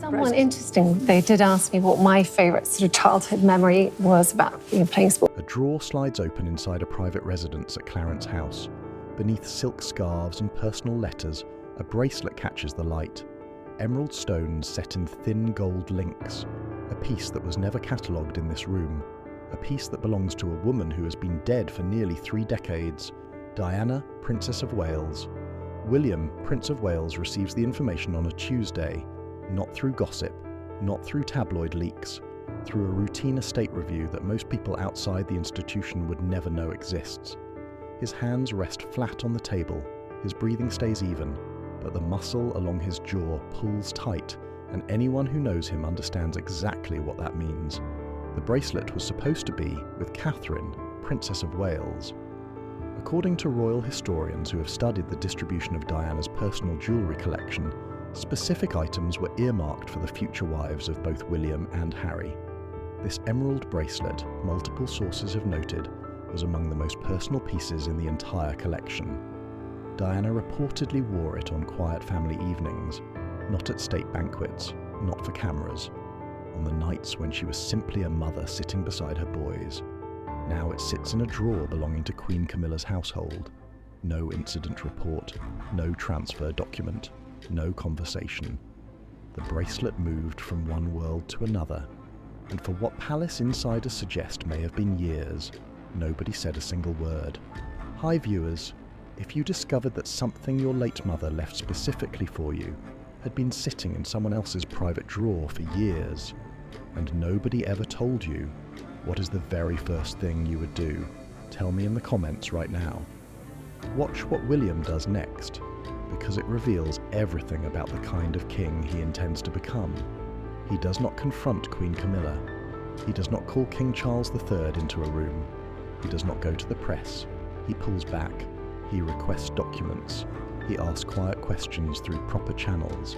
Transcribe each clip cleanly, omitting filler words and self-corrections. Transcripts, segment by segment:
Someone interesting, they did ask me what my favourite sort of childhood memory was about playing sport. A drawer slides open inside a private residence at Clarence House. Beneath silk scarves and personal letters, a bracelet catches the light. Emerald stones set in thin gold links. A piece that was never catalogued in this room. A piece that belongs to a woman who has been dead for nearly 3 decades. Diana, Princess of Wales. William, Prince of Wales, receives the information on a Tuesday. Not through gossip, not through tabloid leaks, through a routine estate review that most people outside the institution would never know exists. His hands rest flat on the table, his breathing stays even, but the muscle along his jaw pulls tight, and anyone who knows him understands exactly what that means. The bracelet was supposed to be with Catherine, Princess of Wales. According to royal historians who have studied the distribution of Diana's personal jewellery collection, specific items were earmarked for the future wives of both William and Harry. This emerald bracelet, multiple sources have noted, was among the most personal pieces in the entire collection. Diana reportedly wore it on quiet family evenings, not at state banquets, not for cameras, on the nights when she was simply a mother sitting beside her boys. Now it sits in a drawer belonging to Queen Camilla's household. No incident report, no transfer document. No conversation. The bracelet moved from one world to another, and for what palace insiders suggest may have been years, nobody said a single word. Hi viewers, if you discovered that something your late mother left specifically for you had been sitting in someone else's private drawer for years, and nobody ever told you, what is the very first thing you would do? Tell me in the comments right now. Watch what William does next, because it reveals everything about the kind of king he intends to become. He does not confront Queen Camilla. He does not call King Charles III into a room. He does not go to the press. He pulls back. He requests documents. He asks quiet questions through proper channels.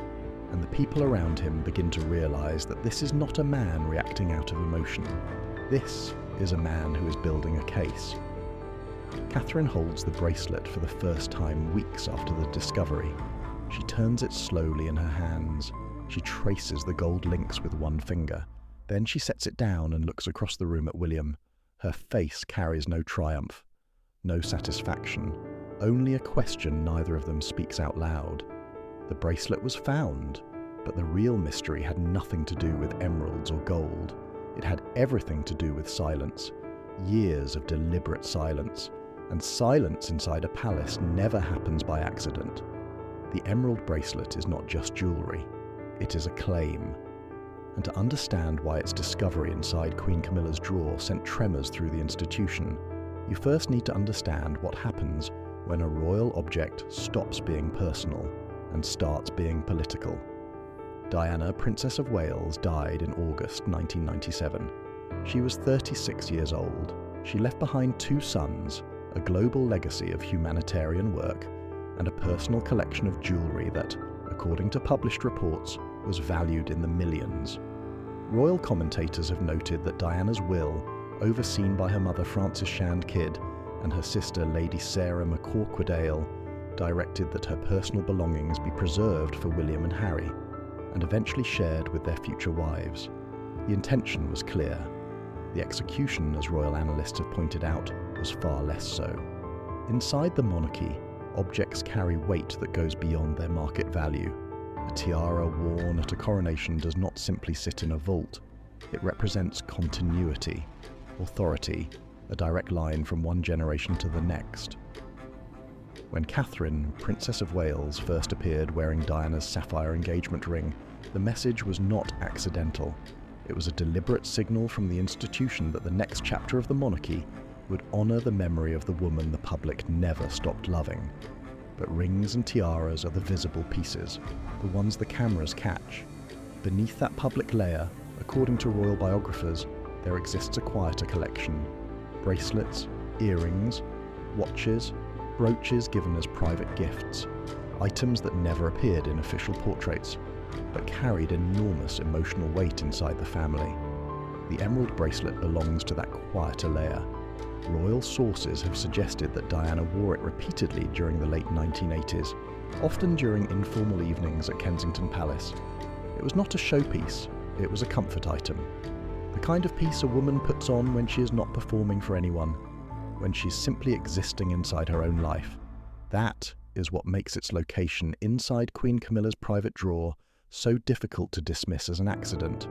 And the people around him begin to realise that this is not a man reacting out of emotion. This is a man who is building a case. Catherine holds the bracelet for the first time weeks after the discovery. She turns it slowly in her hands. She traces the gold links with one finger. Then she sets it down and looks across the room at William. Her face carries no triumph, no satisfaction, only a question neither of them speaks out loud. The bracelet was found, but the real mystery had nothing to do with emeralds or gold. It had everything to do with silence. Years of deliberate silence. And silence inside a palace never happens by accident. The emerald bracelet is not just jewellery, it is a claim. And to understand why its discovery inside Queen Camilla's drawer sent tremors through the institution, you first need to understand what happens when a royal object stops being personal and starts being political. Diana, Princess of Wales, died in August 1997. She was 36 years old. She left behind 2 sons, a global legacy of humanitarian work, and a personal collection of jewellery that, according to published reports, was valued in the millions. Royal commentators have noted that Diana's will, overseen by her mother Frances Shand Kidd and her sister Lady Sarah McCorquodale, directed that her personal belongings be preserved for William and Harry, and eventually shared with their future wives. The intention was clear. The execution, as royal analysts have pointed out, was far less so. Inside the monarchy, objects carry weight that goes beyond their market value. A tiara worn at a coronation does not simply sit in a vault. It represents continuity, authority, a direct line from one generation to the next. When Catherine, Princess of Wales, first appeared wearing Diana's sapphire engagement ring, the message was not accidental. It was a deliberate signal from the institution that the next chapter of the monarchy would honour the memory of the woman the public never stopped loving. But rings and tiaras are the visible pieces, the ones the cameras catch. Beneath that public layer, according to royal biographers, there exists a quieter collection. Bracelets, earrings, watches, brooches given as private gifts, items that never appeared in official portraits, but carried enormous emotional weight inside the family. The emerald bracelet belongs to that quieter layer. Royal sources have suggested that Diana wore it repeatedly during the late 1980s, often during informal evenings at Kensington Palace. It was not a showpiece, it was a comfort item. The kind of piece a woman puts on when she is not performing for anyone, when she's simply existing inside her own life. That is what makes its location inside Queen Camilla's private drawer so difficult to dismiss as an accident.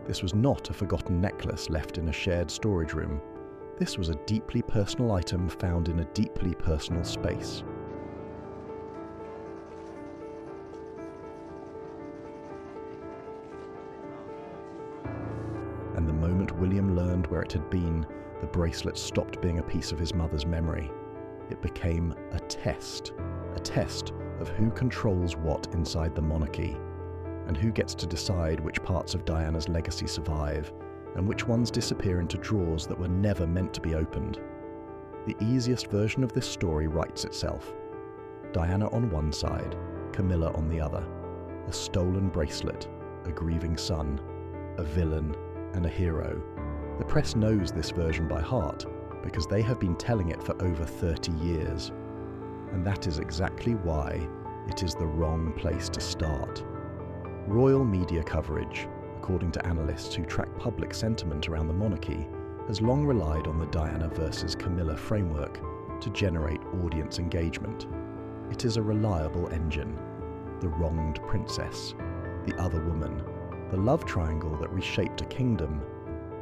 This was not a forgotten necklace left in a shared storage room. This was a deeply personal item found in a deeply personal space. And the moment William learned where it had been, the bracelet stopped being a piece of his mother's memory. It became a test of who controls what inside the monarchy, and who gets to decide which parts of Diana's legacy survive, and which ones disappear into drawers that were never meant to be opened. The easiest version of this story writes itself. Diana on one side, Camilla on the other. A stolen bracelet, a grieving son, a villain, and a hero. The press knows this version by heart, because they have been telling it for over 30 years. And that is exactly why it is the wrong place to start. Royal media coverage, according to analysts who track public sentiment around the monarchy, has long relied on the Diana versus Camilla framework to generate audience engagement. It is a reliable engine. The wronged princess, the other woman, the love triangle that reshaped a kingdom.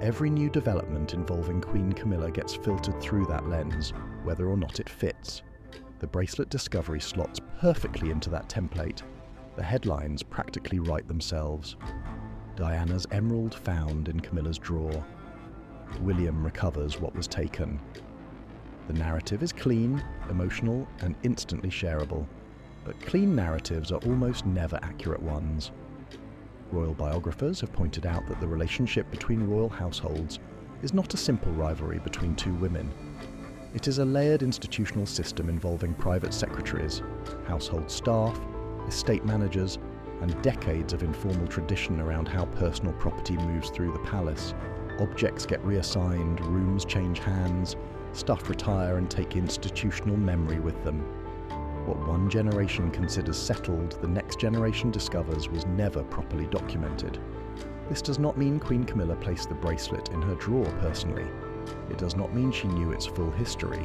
Every new development involving Queen Camilla gets filtered through that lens, whether or not it fits. The bracelet discovery slots perfectly into that template. The headlines practically write themselves. Diana's emerald found in Camilla's drawer. William recovers what was taken. The narrative is clean, emotional, and instantly shareable. But clean narratives are almost never accurate ones. Royal biographers have pointed out that the relationship between royal households is not a simple rivalry between two women. It is a layered institutional system involving private secretaries, household staff, estate managers, and decades of informal tradition around how personal property moves through the palace. Objects get reassigned, rooms change hands, staff retire and take institutional memory with them. What one generation considers settled, the next generation discovers was never properly documented. This does not mean Queen Camilla placed the bracelet in her drawer personally. It does not mean she knew its full history,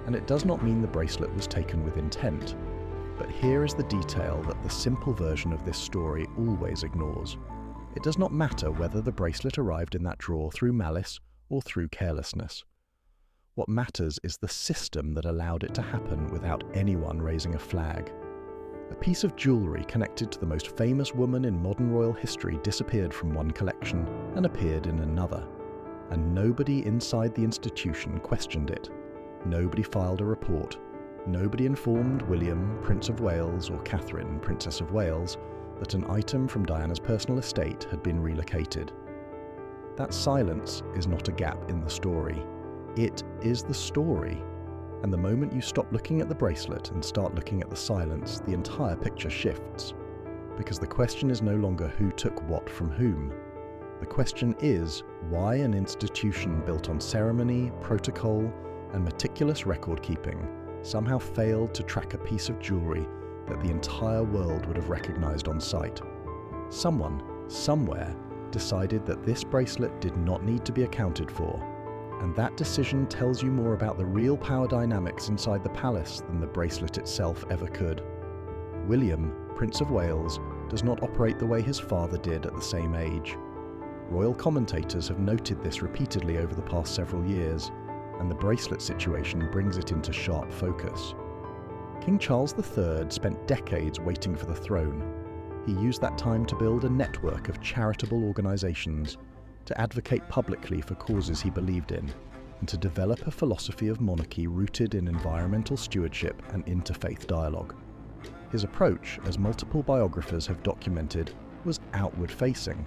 and it does not mean the bracelet was taken with intent. But here is the detail that the simple version of this story always ignores. It does not matter whether the bracelet arrived in that drawer through malice or through carelessness. What matters is the system that allowed it to happen without anyone raising a flag. A piece of jewellery connected to the most famous woman in modern royal history disappeared from one collection and appeared in another. And nobody inside the institution questioned it. Nobody filed a report. Nobody informed William, Prince of Wales, or Catherine, Princess of Wales, that an item from Diana's personal estate had been relocated. That silence is not a gap in the story. It is the story. And the moment you stop looking at the bracelet and start looking at the silence, the entire picture shifts. Because the question is no longer who took what from whom. The question is why an institution built on ceremony, protocol, and meticulous record-keeping somehow failed to track a piece of jewellery that the entire world would have recognised on sight. Someone, somewhere, decided that this bracelet did not need to be accounted for, and that decision tells you more about the real power dynamics inside the palace than the bracelet itself ever could. William, Prince of Wales, does not operate the way his father did at the same age. Royal commentators have noted this repeatedly over the past several years, and the bracelet situation brings it into sharp focus. King Charles III spent decades waiting for the throne. He used that time to build a network of charitable organisations, to advocate publicly for causes he believed in, and to develop a philosophy of monarchy rooted in environmental stewardship and interfaith dialogue. His approach, as multiple biographers have documented, was outward-facing.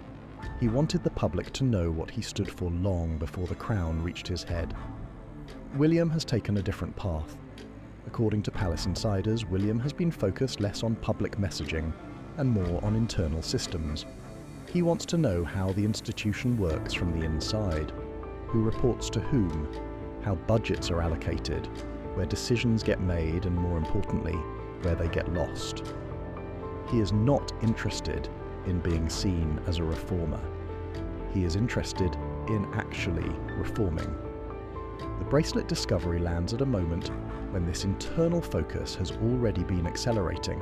He wanted the public to know what he stood for long before the crown reached his head. William has taken a different path. According to palace insiders, William has been focused less on public messaging and more on internal systems. He wants to know how the institution works from the inside, who reports to whom, how budgets are allocated, where decisions get made, and more importantly, where they get lost. He is not interested in being seen as a reformer. He is interested in actually reforming. The bracelet discovery lands at a moment when this internal focus has already been accelerating.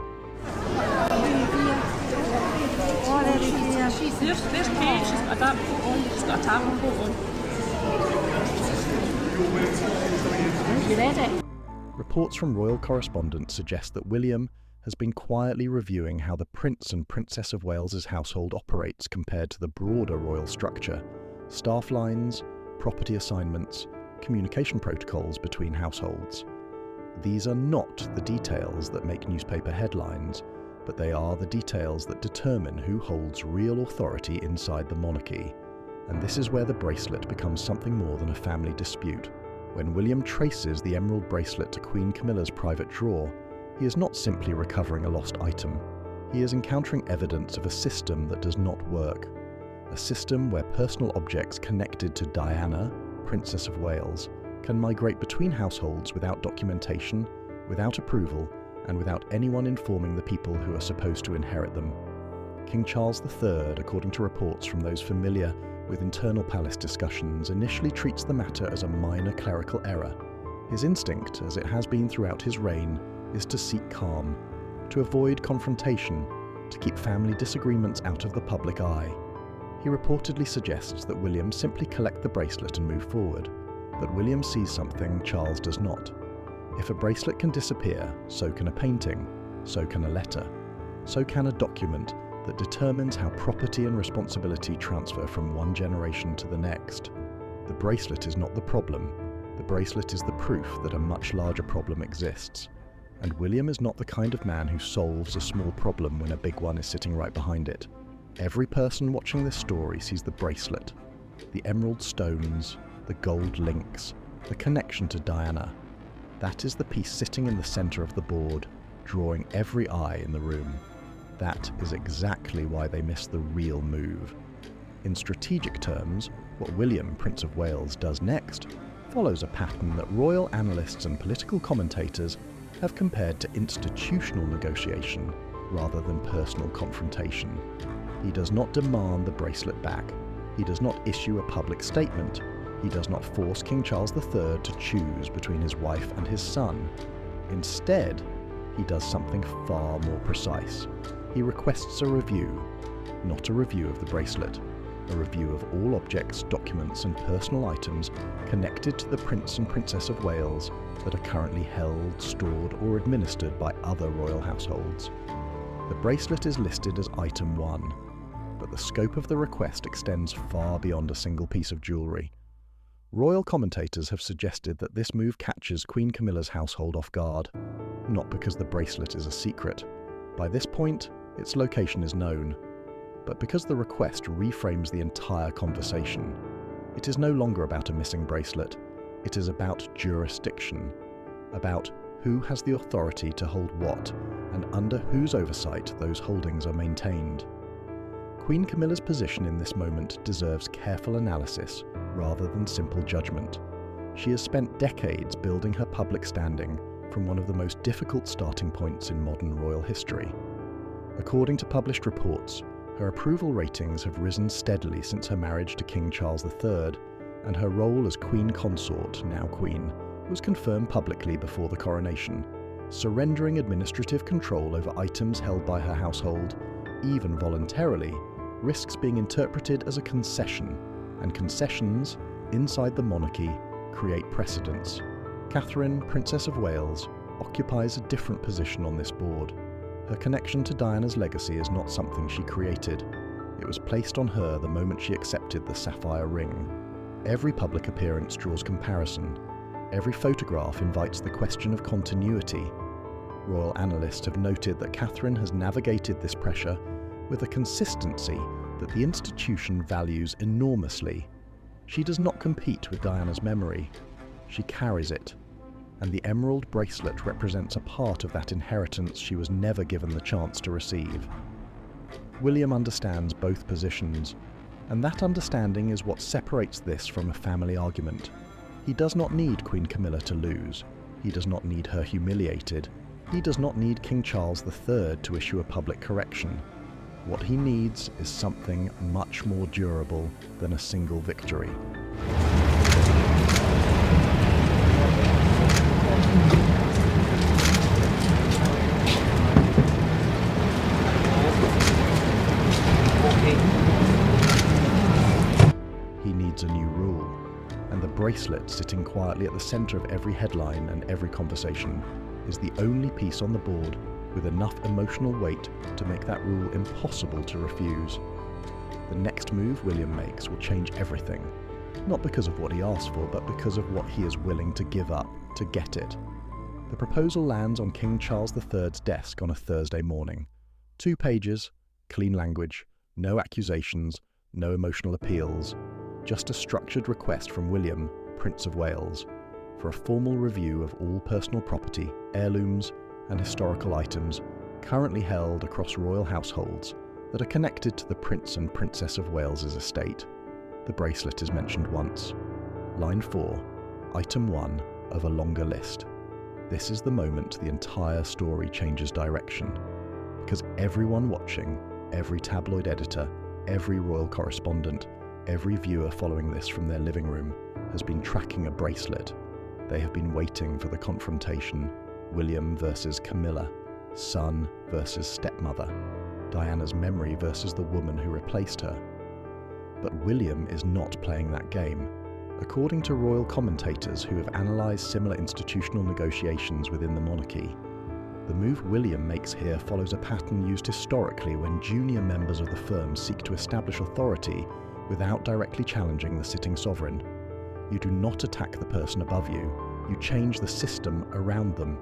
Reports from royal correspondents suggest that William has been quietly reviewing how the Prince and Princess of Wales's household operates compared to the broader royal structure, staff lines, property assignments, communication protocols between households. These are not the details that make newspaper headlines, but they are the details that determine who holds real authority inside the monarchy. And this is where the bracelet becomes something more than a family dispute. When William traces the emerald bracelet to Queen Camilla's private drawer, he is not simply recovering a lost item. He is encountering evidence of a system that does not work. A system where personal objects connected to Diana, Princess of Wales, can migrate between households without documentation, without approval, and without anyone informing the people who are supposed to inherit them. King Charles III, according to reports from those familiar with internal palace discussions, initially treats the matter as a minor clerical error. His instinct, as it has been throughout his reign, is to seek calm, to avoid confrontation, to keep family disagreements out of the public eye. He reportedly suggests that William simply collect the bracelet and move forward, but William sees something Charles does not. If a bracelet can disappear, so can a painting, so can a letter, so can a document that determines how property and responsibility transfer from one generation to the next. The bracelet is not the problem. The bracelet is the proof that a much larger problem exists. And William is not the kind of man who solves a small problem when a big one is sitting right behind it. Every person watching this story sees the bracelet, the emerald stones, the gold links, the connection to Diana. That is the piece sitting in the center of the board, drawing every eye in the room. That is exactly why they missed the real move. In strategic terms, what William, Prince of Wales, does next follows a pattern that royal analysts and political commentators have compared to institutional negotiation rather than personal confrontation. He does not demand the bracelet back. He does not issue a public statement. He does not force King Charles III to choose between his wife and his son. Instead, he does something far more precise. He requests a review, not a review of the bracelet, a review of all objects, documents, and personal items connected to the Prince and Princess of Wales that are currently held, stored, or administered by other royal households. The bracelet is listed as Item 1, but the scope of the request extends far beyond a single piece of jewellery. Royal commentators have suggested that this move catches Queen Camilla's household off guard, not because the bracelet is a secret. By this point, its location is known, but because the request reframes the entire conversation. It is no longer about a missing bracelet. It is about jurisdiction, about who has the authority to hold what, and under whose oversight those holdings are maintained. Queen Camilla's position in this moment deserves careful analysis rather than simple judgment. She has spent decades building her public standing from one of the most difficult starting points in modern royal history. According to published reports, her approval ratings have risen steadily since her marriage to King Charles III, and her role as Queen Consort, now Queen, was confirmed publicly before the coronation, surrendering administrative control over items held by her household, even voluntarily, risks being interpreted as a concession, and concessions, inside the monarchy, create precedents. Catherine, Princess of Wales, occupies a different position on this board. Her connection to Diana's legacy is not something she created. It was placed on her the moment she accepted the sapphire ring. Every public appearance draws comparison. Every photograph invites the question of continuity. Royal analysts have noted that Catherine has navigated this pressure with a consistency that the institution values enormously. She does not compete with Diana's memory. She carries it, and the emerald bracelet represents a part of that inheritance she was never given the chance to receive. William understands both positions, and that understanding is what separates this from a family argument. He does not need Queen Camilla to lose. He does not need her humiliated. He does not need King Charles III to issue a public correction. What he needs is something much more durable than a single victory. He needs a new rule, and the bracelet sitting quietly at the center of every headline and every conversation is the only piece on the board with enough emotional weight to make that rule impossible to refuse. The next move William makes will change everything, not because of what he asked for, but because of what he is willing to give up to get it. The proposal lands on King Charles III's desk on a Thursday morning. 2 pages, clean language, no accusations, no emotional appeals, just a structured request from William, Prince of Wales, for a formal review of all personal property, heirlooms, and historical items currently held across royal households that are connected to the Prince and Princess of Wales's estate. The bracelet is mentioned once. Line 4, item 1 of a longer list. This is the moment the entire story changes direction, because everyone watching, every tabloid editor, every royal correspondent, every viewer following this from their living room has been tracking a bracelet. They have been waiting for the confrontation. William versus Camilla, son versus stepmother, Diana's memory versus the woman who replaced her. But William is not playing that game. According to royal commentators who have analysed similar institutional negotiations within the monarchy, the move William makes here follows a pattern used historically when junior members of the firm seek to establish authority without directly challenging the sitting sovereign. You do not attack the person above you, you change the system around them.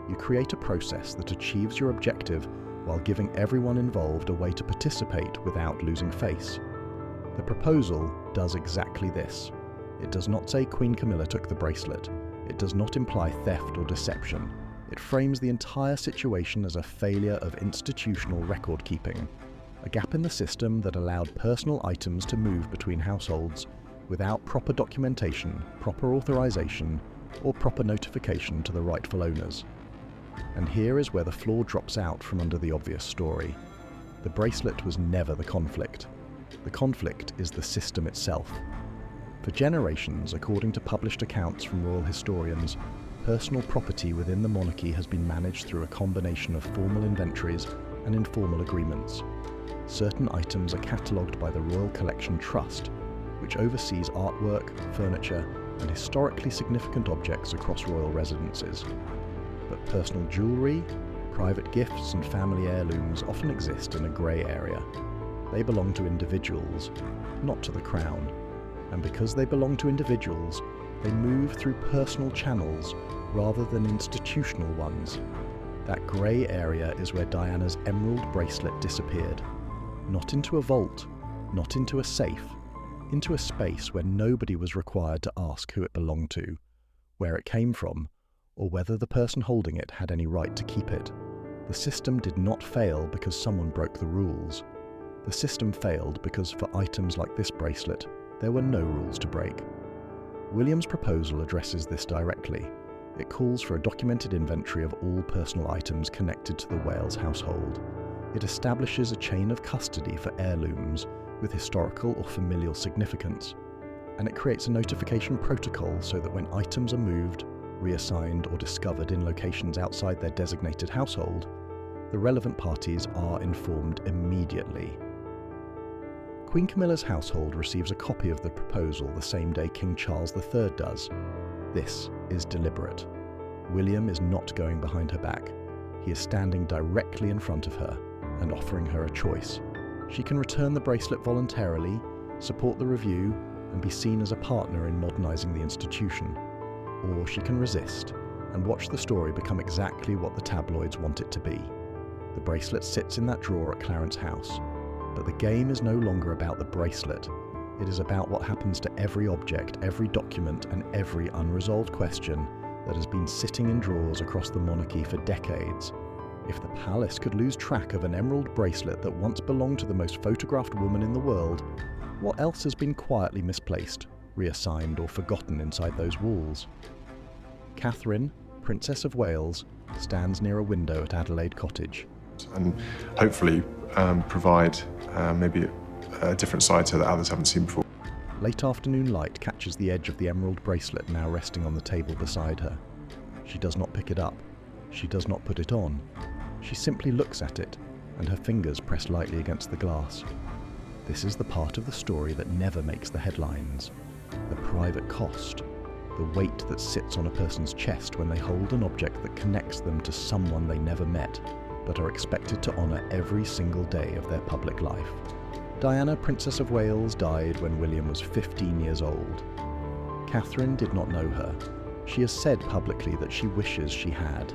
You create a process that achieves your objective while giving everyone involved a way to participate without losing face. The proposal does exactly this. It does not say Queen Camilla took the bracelet. It does not imply theft or deception. It frames the entire situation as a failure of institutional record keeping, a gap in the system that allowed personal items to move between households without proper documentation, proper authorization, or proper notification to the rightful owners. And here is where the flaw drops out from under the obvious story. The bracelet was never the conflict. The conflict is the system itself. For generations, according to published accounts from royal historians, personal property within the monarchy has been managed through a combination of formal inventories and informal agreements. Certain items are catalogued by the Royal Collection Trust, which oversees artwork, furniture, and historically significant objects across royal residences. But personal jewellery, private gifts, and family heirlooms often exist in a grey area. They belong to individuals, not to the crown. And because they belong to individuals, they move through personal channels rather than institutional ones. That grey area is where Diana's emerald bracelet disappeared. Not into a vault, not into a safe, into a space where nobody was required to ask who it belonged to, where it came from, or whether the person holding it had any right to keep it. The system did not fail because someone broke the rules. The system failed because for items like this bracelet, there were no rules to break. William's proposal addresses this directly. It calls for a documented inventory of all personal items connected to the Wales household. It establishes a chain of custody for heirlooms with historical or familial significance. And it creates a notification protocol so that when items are moved, reassigned, or discovered in locations outside their designated household, the relevant parties are informed immediately. Queen Camilla's household receives a copy of the proposal the same day King Charles III does. This is deliberate. William is not going behind her back. He is standing directly in front of her and offering her a choice. She can return the bracelet voluntarily, support the review, and be seen as a partner in modernising the institution. Or she can resist and watch the story become exactly what the tabloids want it to be. The bracelet sits in that drawer at Clarence House. But the game is no longer about the bracelet. It is about what happens to every object, every document, and every unresolved question that has been sitting in drawers across the monarchy for decades. If the palace could lose track of an emerald bracelet that once belonged to the most photographed woman in the world, what else has been quietly misplaced, reassigned, or forgotten inside those walls? Catherine, Princess of Wales, stands near a window at Adelaide Cottage. and hopefully provide maybe a different side to that others haven't seen before. Late afternoon light catches the edge of the emerald bracelet now resting on the table beside her. She does not pick it up. She does not put it on. She simply looks at it, and her fingers press lightly against the glass. This is the part of the story that never makes the headlines. The private cost. The weight that sits on a person's chest when they hold an object that connects them to someone they never met, but are expected to honour every single day of their public life. Diana, Princess of Wales, died when William was 15 years old. Catherine did not know her. She has said publicly that she wishes she had.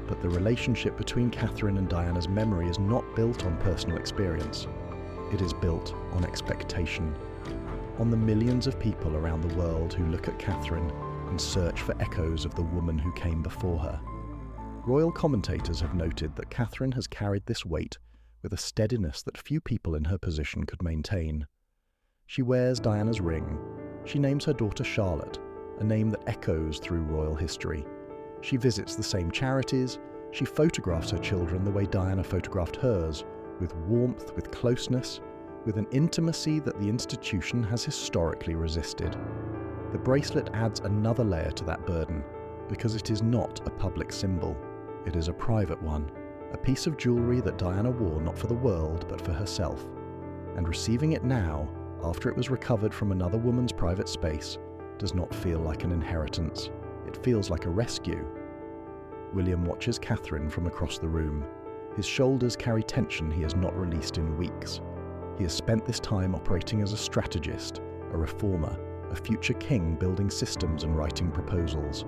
But the relationship between Catherine and Diana's memory is not built on personal experience. It is built on expectation. On the millions of people around the world who look at Catherine and search for echoes of the woman who came before her. Royal commentators have noted that Catherine has carried this weight with a steadiness that few people in her position could maintain. She wears Diana's ring. She names her daughter Charlotte, a name that echoes through royal history. She visits the same charities. She photographs her children the way Diana photographed hers, with warmth, with closeness, with an intimacy that the institution has historically resisted. The bracelet adds another layer to that burden, because it is not a public symbol. It is a private one, a piece of jewellery that Diana wore not for the world but for herself. And receiving it now, after it was recovered from another woman's private space, does not feel like an inheritance. It feels like a rescue. William watches Catherine from across the room. His shoulders carry tension he has not released in weeks. He has spent this time operating as a strategist, a reformer, a future king building systems and writing proposals.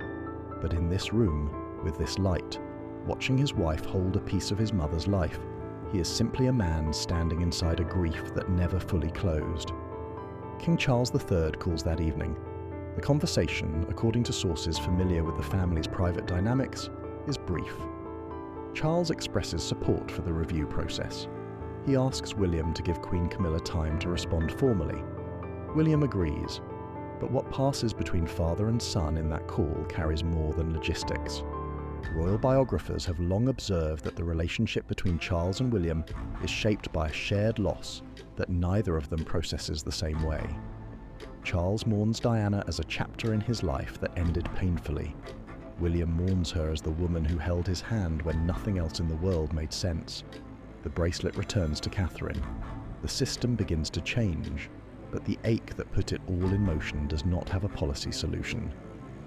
But in this room, with this light, watching his wife hold a piece of his mother's life, he is simply a man standing inside a grief that never fully closed. King Charles III calls that evening. The conversation, according to sources familiar with the family's private dynamics, is brief. Charles expresses support for the review process. He asks William to give Queen Camilla time to respond formally. William agrees, but what passes between father and son in that call carries more than logistics. Royal biographers have long observed that the relationship between Charles and William is shaped by a shared loss that neither of them processes the same way. Charles mourns Diana as a chapter in his life that ended painfully. William mourns her as the woman who held his hand when nothing else in the world made sense. The bracelet returns to Catherine. The system begins to change, but the ache that put it all in motion does not have a policy solution.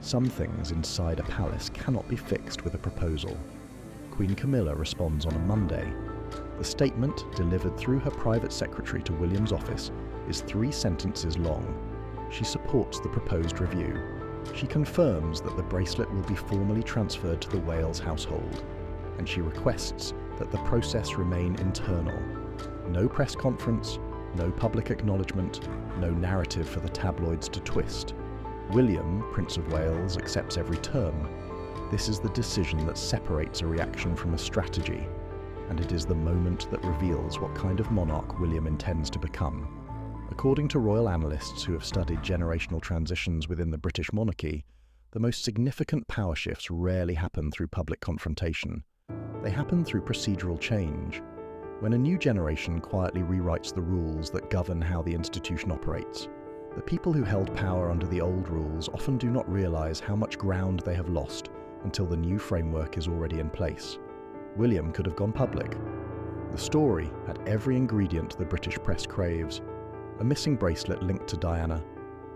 Some things inside a palace cannot be fixed with a proposal. Queen Camilla responds on a Monday. The statement, delivered through her private secretary to William's office, is 3 sentences long. She supports the proposed review. She confirms that the bracelet will be formally transferred to the Wales household, and she requests that the process remain internal. No press conference, no public acknowledgement, no narrative for the tabloids to twist. William, Prince of Wales, accepts every term. This is the decision that separates a reaction from a strategy, and it is the moment that reveals what kind of monarch William intends to become. According to royal analysts who have studied generational transitions within the British monarchy, the most significant power shifts rarely happen through public confrontation. They happen through procedural change, when a new generation quietly rewrites the rules that govern how the institution operates. The people who held power under the old rules often do not realize how much ground they have lost until the new framework is already in place. William could have gone public. The story had every ingredient the British press craves: a missing bracelet linked to Diana,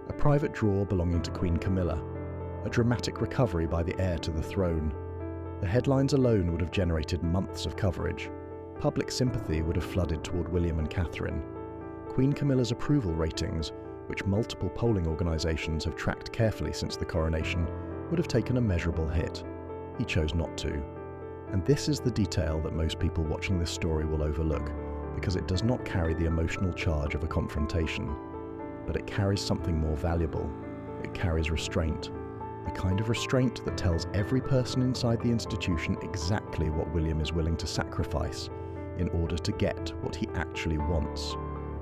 a private drawer belonging to Queen Camilla, a dramatic recovery by the heir to the throne. The headlines alone would have generated months of coverage. Public sympathy would have flooded toward William and Catherine. Queen Camilla's approval ratings, which multiple polling organisations have tracked carefully since the coronation, would have taken a measurable hit. He chose not to. And this is the detail that most people watching this story will overlook, because it does not carry the emotional charge of a confrontation. But it carries something more valuable. It carries restraint. The kind of restraint that tells every person inside the institution exactly what William is willing to sacrifice in order to get what he actually wants.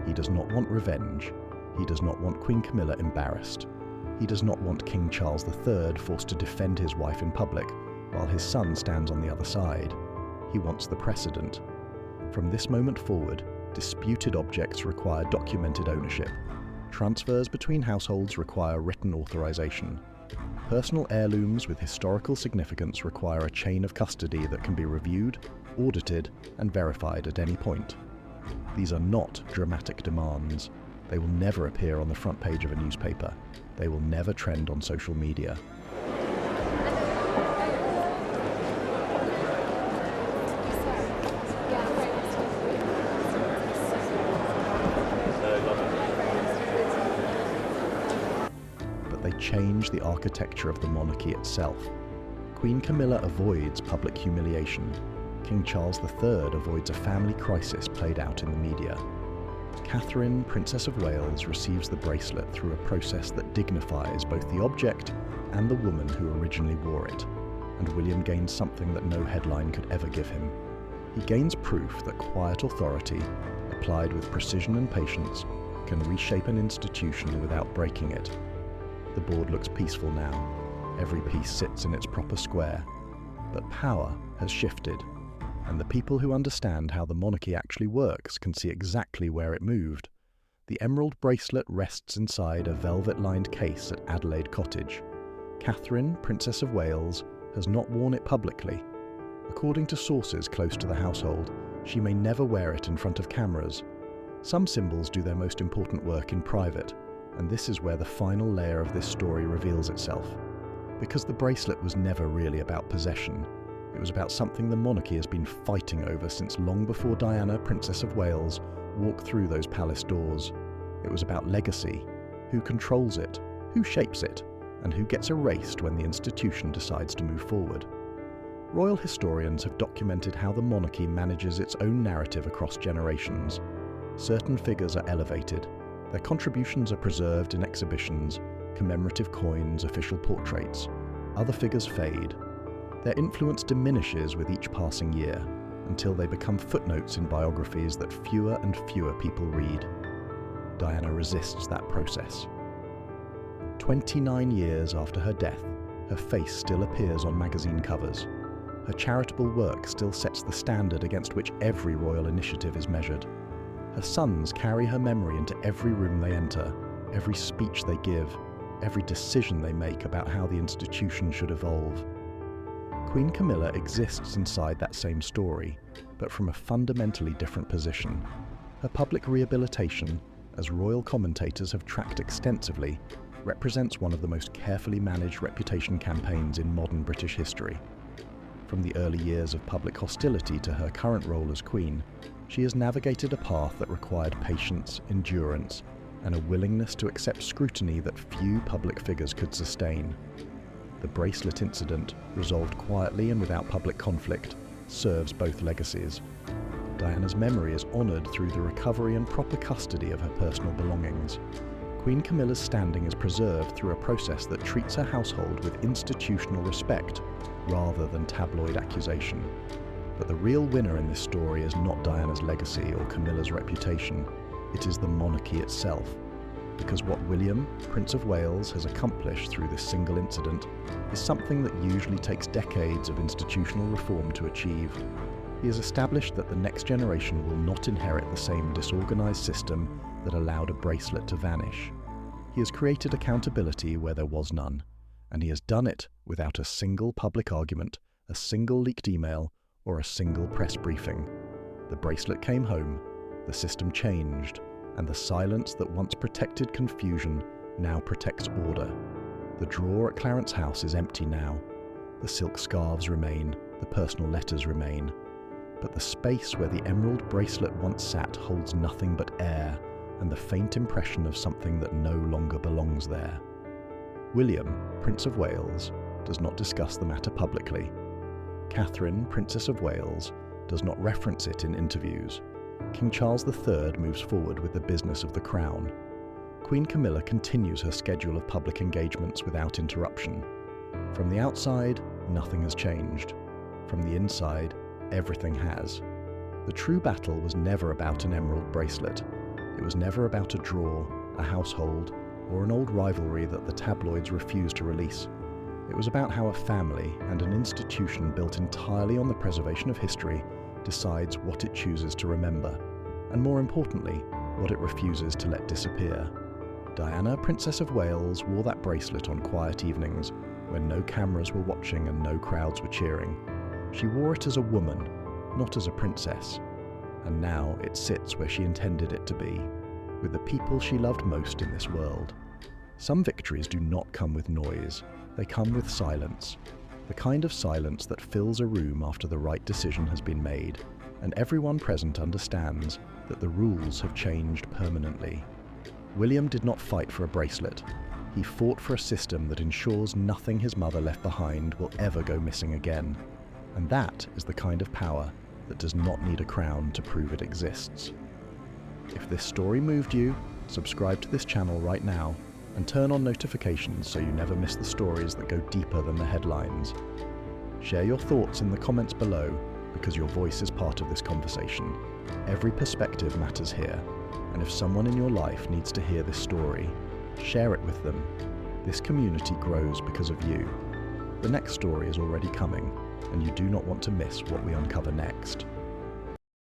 He does not want revenge. He does not want Queen Camilla embarrassed. He does not want King Charles III forced to defend his wife in public while his son stands on the other side. he wants the precedent. From this moment forward, disputed objects require documented ownership. Transfers between households require written authorization. Personal heirlooms with historical significance require a chain of custody that can be reviewed, audited, and verified at any point. These are not dramatic demands. They will never appear on the front page of a newspaper. They will never trend on social media. But they change the architecture of the monarchy itself. Queen Camilla avoids public humiliation. King Charles III avoids a family crisis played out in the media. Catherine, Princess of Wales, receives the bracelet through a process that dignifies both the object and the woman who originally wore it, and William gains something that no headline could ever give him. He gains proof that quiet authority, applied with precision and patience, can reshape an institution without breaking it. The board looks peaceful now. Every piece sits in its proper square. But power has shifted, and the people who understand how the monarchy actually works can see exactly where it moved. The emerald bracelet rests inside a velvet-lined case at Adelaide Cottage. Catherine, Princess of Wales, has not worn it publicly. According to sources close to the household, she may never wear it in front of cameras. Some symbols do their most important work in private, and this is where the final layer of this story reveals itself. Because the bracelet was never really about possession, it was about something the monarchy has been fighting over since long before Diana, Princess of Wales, walked through those palace doors. It was about legacy. Who controls it? Who shapes it? And who gets erased when the institution decides to move forward? Royal historians have documented how the monarchy manages its own narrative across generations. Certain figures are elevated. Their contributions are preserved in exhibitions, commemorative coins, official portraits. Other figures fade. Their influence diminishes with each passing year, until they become footnotes in biographies that fewer and fewer people read. Diana resists that process. 29 years after her death, her face still appears on magazine covers. Her charitable work still sets the standard against which every royal initiative is measured. Her sons carry her memory into every room they enter, every speech they give, every decision they make about how the institution should evolve. Queen Camilla exists inside that same story, but from a fundamentally different position. Her public rehabilitation, as royal commentators have tracked extensively, represents one of the most carefully managed reputation campaigns in modern British history. From the early years of public hostility to her current role as Queen, she has navigated a path that required patience, endurance, and a willingness to accept scrutiny that few public figures could sustain. The bracelet incident, resolved quietly and without public conflict, serves both legacies. Diana's memory is honoured through the recovery and proper custody of her personal belongings. Queen Camilla's standing is preserved through a process that treats her household with institutional respect rather than tabloid accusation. But the real winner in this story is not Diana's legacy or Camilla's reputation. It is the monarchy itself. Because what William, Prince of Wales, has accomplished through this single incident is something that usually takes decades of institutional reform to achieve. He has established that the next generation will not inherit the same disorganized system that allowed a bracelet to vanish. He has created accountability where there was none, and he has done it without a single public argument, a single leaked email, or a single press briefing. The bracelet came home, the system changed, and the silence that once protected confusion now protects order. The drawer at Clarence House is empty now. The silk scarves remain, the personal letters remain. But the space where the emerald bracelet once sat holds nothing but air and the faint impression of something that no longer belongs there. William, Prince of Wales, does not discuss the matter publicly. Catherine, Princess of Wales, does not reference it in interviews. King Charles III moves forward with the business of the crown. Queen Camilla continues her schedule of public engagements without interruption. From the outside, nothing has changed. From the inside, everything has. The true battle was never about an emerald bracelet. It was never about a drawer, a household, or an old rivalry that the tabloids refused to release. It was about how a family and an institution built entirely on the preservation of history decides what it chooses to remember, and more importantly, what it refuses to let disappear. Diana, Princess of Wales, wore that bracelet on quiet evenings when no cameras were watching and no crowds were cheering. She wore it as a woman, not as a princess. And now it sits where she intended it to be, with the people she loved most in this world. Some victories do not come with noise, they come with silence. The kind of silence that fills a room after the right decision has been made, and everyone present understands that the rules have changed permanently. William did not fight for a bracelet. He fought for a system that ensures nothing his mother left behind will ever go missing again. And that is the kind of power that does not need a crown to prove it exists. If this story moved you, subscribe to this channel right now and turn on notifications so you never miss the stories that go deeper than the headlines. Share your thoughts in the comments below because your voice is part of this conversation. Every perspective matters here, and if someone in your life needs to hear this story, share it with them. This community grows because of you. The next story is already coming, and you do not want to miss what we uncover next.